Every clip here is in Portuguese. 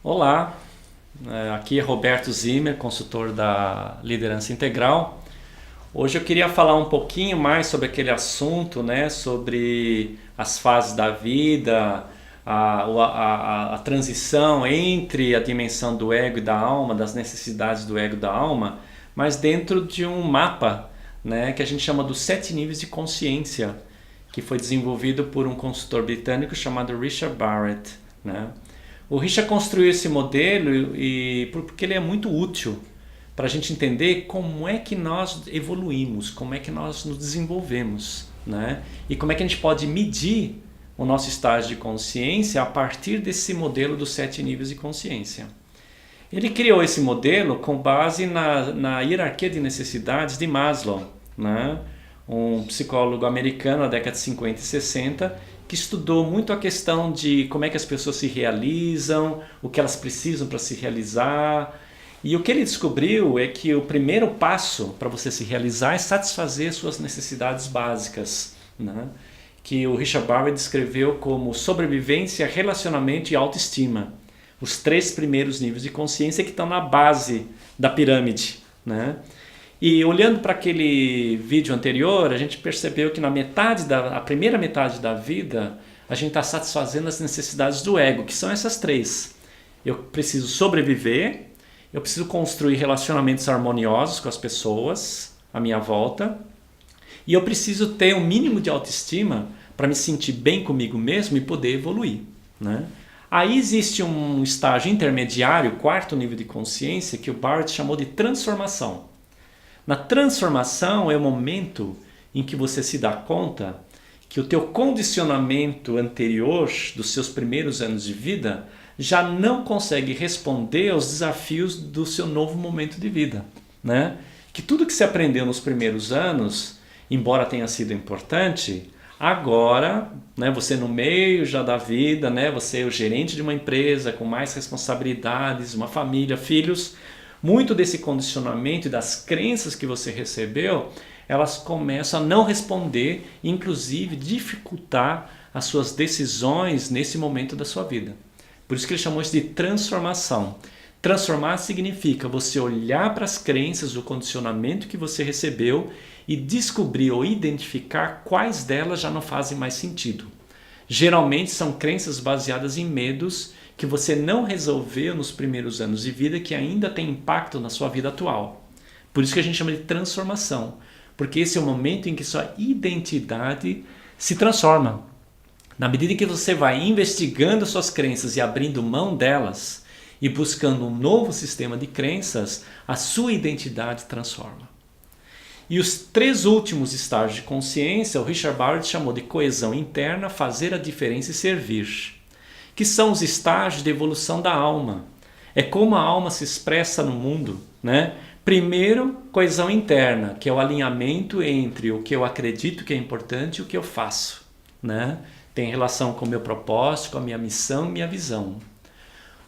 Olá, aqui é Roberto Zimmer, consultor da Liderança Integral. Hoje eu queria falar um pouquinho mais sobre aquele assunto, né, sobre as fases da vida, a transição entre a dimensão do ego e da alma, das necessidades do ego e da alma, mas dentro de um mapa, né, que a gente chama dos 7 níveis de consciência, que foi desenvolvido por um consultor britânico chamado Richard Barrett, né? O Richard construiu esse modelo porque ele é muito útil para a gente entender como é que nós evoluímos, como é que nós nos desenvolvemos, né? E como é que a gente pode medir o nosso estágio de consciência a partir desse modelo dos 7 níveis de consciência. Ele criou esse modelo com base na hierarquia de necessidades de Maslow, né? Um psicólogo americano na década de 50 e 60 que estudou muito a questão de como é que as pessoas se realizam, o que elas precisam para se realizar. E o que ele descobriu é que o primeiro passo para você se realizar é satisfazer suas necessidades básicas, né? Que o Richard Barrett descreveu como sobrevivência, relacionamento e autoestima. Os 3 primeiros níveis de consciência que estão na base da pirâmide, né? E olhando para aquele vídeo anterior, a gente percebeu que a primeira metade da vida, a gente está satisfazendo as necessidades do ego, que são essas 3. Eu preciso sobreviver, eu preciso construir relacionamentos harmoniosos com as pessoas à minha volta, e eu preciso ter um mínimo de autoestima para me sentir bem comigo mesmo e poder evoluir, né? Aí existe um estágio intermediário, 4º nível de consciência, que o Barrett chamou de transformação. Na transformação é o momento em que você se dá conta que o teu condicionamento anterior dos seus primeiros anos de vida já não consegue responder aos desafios do seu novo momento de vida, né? Que tudo que você aprendeu nos primeiros anos, embora tenha sido importante, agora, né, você no meio já da vida, né, você é o gerente de uma empresa com mais responsabilidades, uma família, filhos. Muito desse condicionamento e das crenças que você recebeu, elas começam a não responder, inclusive dificultar as suas decisões nesse momento da sua vida. Por isso que ele chamou isso de transformação. Transformar significa você olhar para as crenças, o condicionamento que você recebeu e descobrir ou identificar quais delas já não fazem mais sentido. Geralmente são crenças baseadas em medos que você não resolveu nos primeiros anos de vida que ainda tem impacto na sua vida atual. Por isso que a gente chama de transformação, porque esse é o momento em que sua identidade se transforma. Na medida em que você vai investigando suas crenças e abrindo mão delas e buscando um novo sistema de crenças, a sua identidade transforma. E os 3 últimos estágios de consciência, o Richard Barrett chamou de coesão interna, fazer a diferença e servir, que são os estágios de evolução da alma. É como a alma se expressa no mundo, né? Primeiro, coesão interna, que é o alinhamento entre o que eu acredito que é importante e o que eu faço, né? Tem relação com o meu propósito, com a minha missão e minha visão.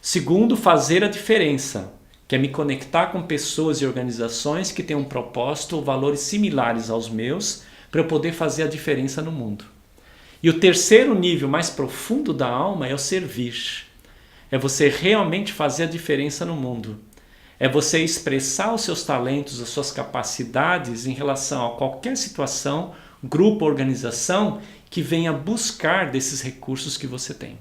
Segundo, fazer a diferença, que é me conectar com pessoas e organizações que têm um propósito ou valores similares aos meus para eu poder fazer a diferença no mundo. E o 3º nível mais profundo da alma é o servir. É você realmente fazer a diferença no mundo. É você expressar os seus talentos, as suas capacidades em relação a qualquer situação, grupo, organização que venha buscar desses recursos que você tem.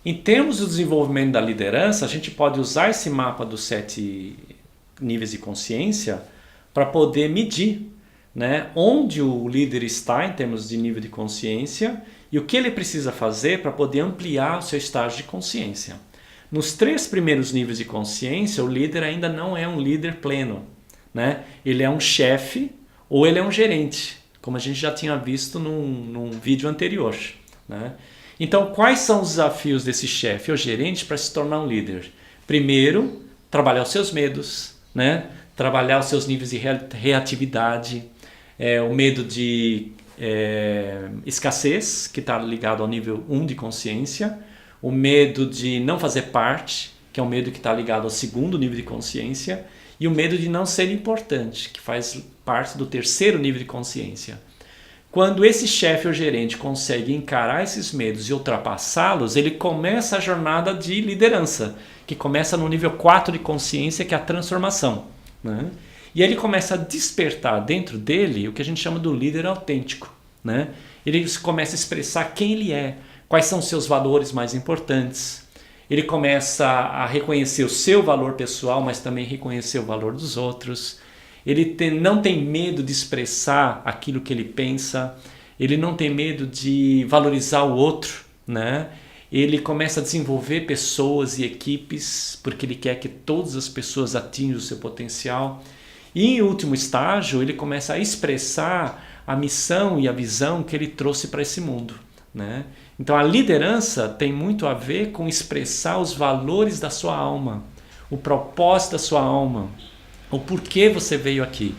Em termos do desenvolvimento da liderança, a gente pode usar esse mapa dos 7 níveis de consciência para poder medir, né, onde o líder está em termos de nível de consciência e o que ele precisa fazer para poder ampliar o seu estágio de consciência. Nos 3 primeiros níveis de consciência, o líder ainda não é um líder pleno, né? Ele é um chefe ou ele é um gerente, como a gente já tinha visto num vídeo anterior, né? Então, quais são os desafios desse chefe ou gerente para se tornar um líder? Primeiro, trabalhar os seus medos, né? Trabalhar os seus níveis de reatividade, o medo de escassez, que está ligado ao nível 1 de consciência, o medo de não fazer parte, que é um medo que está ligado ao 2º nível de consciência, e o medo de não ser importante, que faz parte do 3º nível de consciência. Quando esse chefe ou gerente consegue encarar esses medos e ultrapassá-los, ele começa a jornada de liderança, que começa no nível 4 de consciência, que é a transformação, né? E ele começa a despertar dentro dele o que a gente chama do líder autêntico, né? Ele começa a expressar quem ele é, quais são os seus valores mais importantes. Ele começa a reconhecer o seu valor pessoal, mas também reconhecer o valor dos outros. Ele não tem medo de expressar aquilo que ele pensa. Ele não tem medo de valorizar o outro, né? Ele começa a desenvolver pessoas e equipes, porque ele quer que todas as pessoas atinjam o seu potencial. E em último estágio, ele começa a expressar a missão e a visão que ele trouxe para esse mundo, né? Então a liderança tem muito a ver com expressar os valores da sua alma, o propósito da sua alma, o porquê você veio aqui.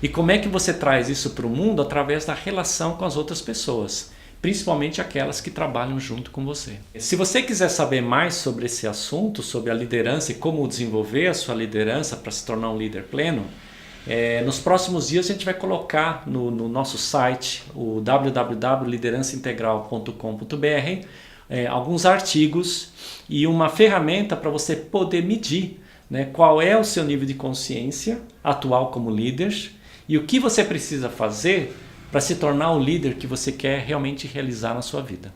E como é que você traz isso para o mundo através da relação com as outras pessoas, principalmente aquelas que trabalham junto com você. Se você quiser saber mais sobre esse assunto, sobre a liderança e como desenvolver a sua liderança para se tornar um líder pleno, nos próximos dias a gente vai colocar no nosso site, o www.liderançaintegral.com.br, alguns artigos e uma ferramenta para você poder medir, né, qual é o seu nível de consciência atual como líder e o que você precisa fazer para se tornar o líder que você quer realmente realizar na sua vida.